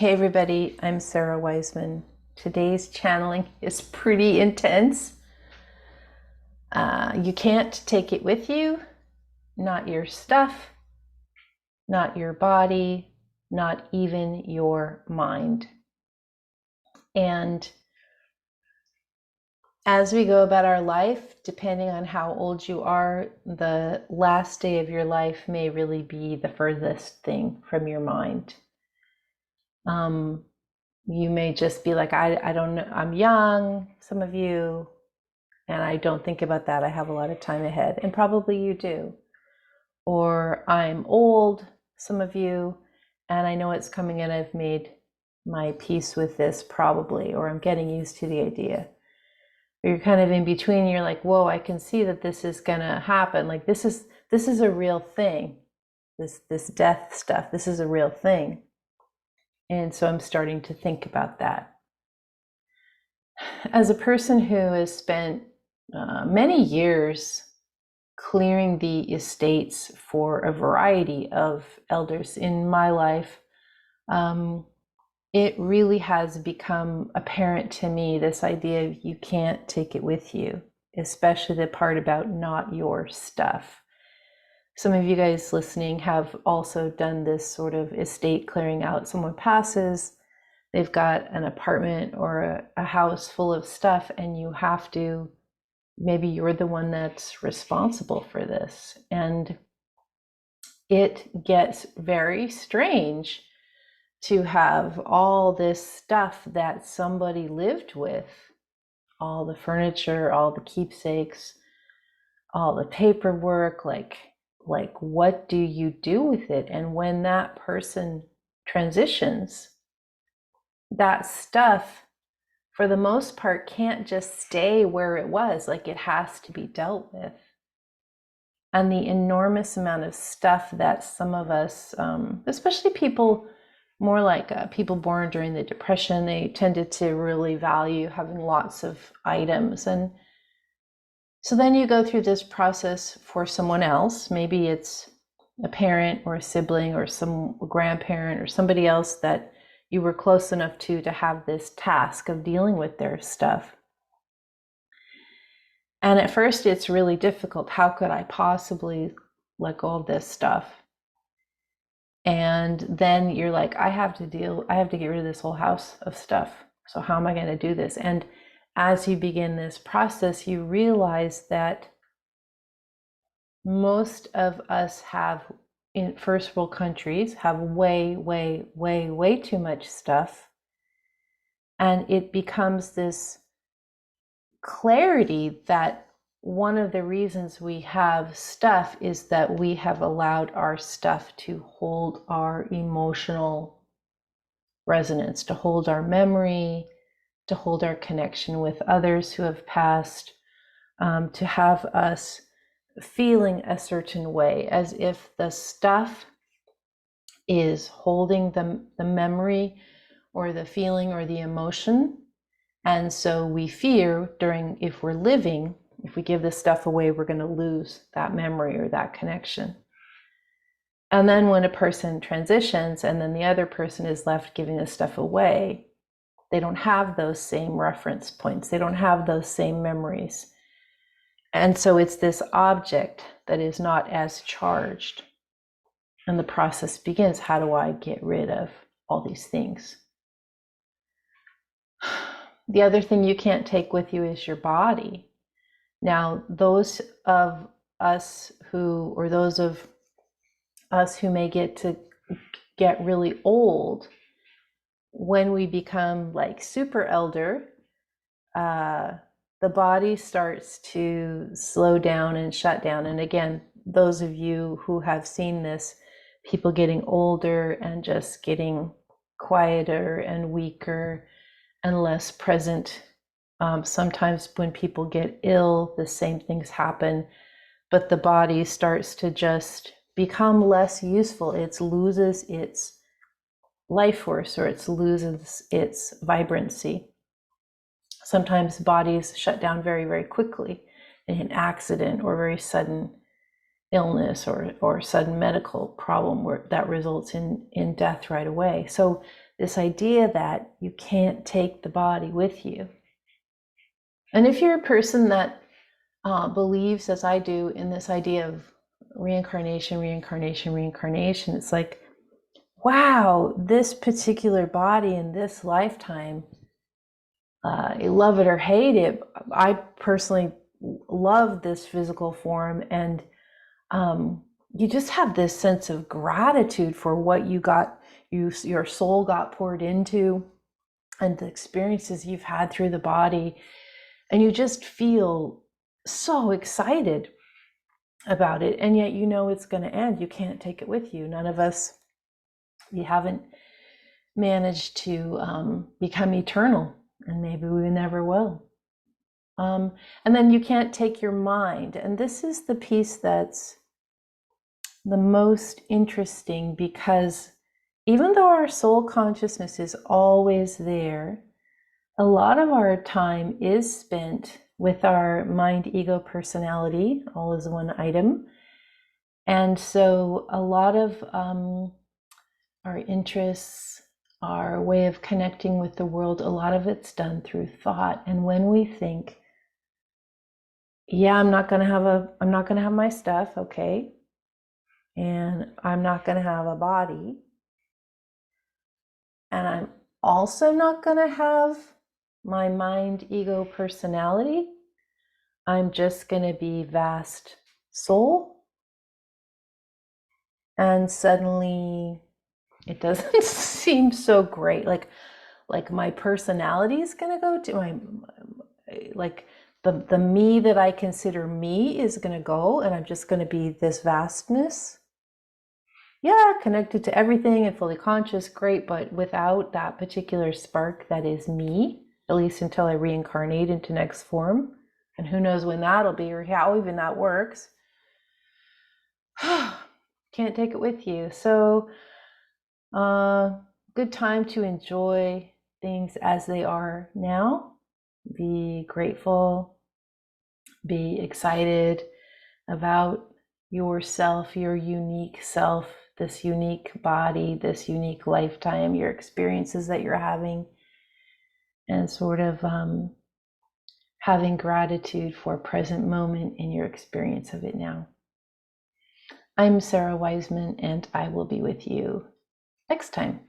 Hey everybody, I'm SARA Wiseman. Today's channeling is pretty intense. You can't take it with you, not your stuff, not your body, not even your mind. And as we go about our life, depending on how old you are, the last day of your life may really be the furthest thing from your mind. You may just be like, I don't know, I'm young, some of you, and I don't think about that. I have a lot of time ahead, and probably you do. Or I'm old, some of you, and I know it's coming in. I've made my peace with this probably, or I'm getting used to the idea. Or you're kind of in between. You're like, whoa, I can see that this is gonna happen. Like this is a real thing. This death stuff. This is a real thing. And so I'm starting to think about that. As a person who has spent many years clearing the estates for a variety of elders in my life, it really has become apparent to me, this idea of you can't take it with you, especially the part about not your stuff. Some of you guys listening have also done this sort of estate clearing out. Someone passes, they've got an apartment or a house full of stuff, and you have to, maybe you're the one that's responsible for this. And it gets very strange to have all this stuff that somebody lived with, all the furniture, all the keepsakes, all the paperwork, like what do you do with it? And when that person transitions, that stuff for the most part can't just stay where it was. Like it has to be dealt with. And the enormous amount of stuff that some of us, especially people more like people born during the Depression, they tended to really value having lots of items. And so then you go through this process for someone else. Maybe it's a parent or a sibling or some grandparent or somebody else that you were close enough to have this task of dealing with their stuff. And at first it's really difficult. How could I possibly let go of this stuff? And then you're like, I have to get rid of this whole house of stuff. So how am I going to do this? And as you begin this process, you realize that most of us have, in first world countries, have way too much stuff. And it becomes this clarity that one of the reasons we have stuff is that we have allowed our stuff to hold our emotional resonance, to hold our memory, to hold our connection with others who have passed, to have us feeling a certain way, as if the stuff is holding the memory or the feeling or the emotion. And so we fear if we're living, if we give this stuff away, we're going to lose that memory or that connection. And then when a person transitions and then the other person is left giving this stuff away, they don't have those same reference points. They don't have those same memories. And so it's this object that is not as charged. And the process begins. How do I get rid of all these things? The other thing you can't take with you is your body. Now, those of us who may get really old, when we become like super elder, the body starts to slow down and shut down. And again, those of you who have seen this, people getting older and just getting quieter and weaker and less present. Sometimes when people get ill, the same things happen, but the body starts to just become less useful. It loses its life force, or it loses its vibrancy. Sometimes bodies shut down very quickly in an accident or very sudden illness or sudden medical problem that results in death right away. So this idea that you can't take the body with you. And if you're a person that believes, as I do, in this idea of reincarnation, it's like, wow, this particular body in this lifetime, you love it or hate it. I personally love this physical form, and you just have this sense of gratitude for what your soul got poured into, and the experiences you've had through the body, and you just feel so excited about it. And yet it's going to end. You can't take it with you. None of us, we haven't managed to become eternal, and maybe we never will. And then you can't take your mind. And this is the piece that's the most interesting, because even though our soul consciousness is always there, a lot of our time is spent with our mind, ego, personality, all as one item. And so a lot of our interests, our way of connecting with the world, a lot of it's done through thought. And when we think, yeah, I'm not going to have my stuff, okay, and I'm not going to have a body, and I'm also not going to have my mind, ego, personality. I'm just going to be vast soul. And suddenly it doesn't seem so great. Like my personality is going to go to the me that I consider me is going to go, and I'm just going to be this vastness. Yeah, connected to everything and fully conscious, great, but without that particular spark that is me, at least until I reincarnate into next form. And who knows when that'll be, or how even that works. Can't take it with you. So, good time to enjoy things as they are now. Be grateful, be excited about yourself, your unique self, this unique body, this unique lifetime, your experiences that you're having, and sort of having gratitude for present moment in your experience of it now. I'm SARA Wiseman, and I will be with you next time.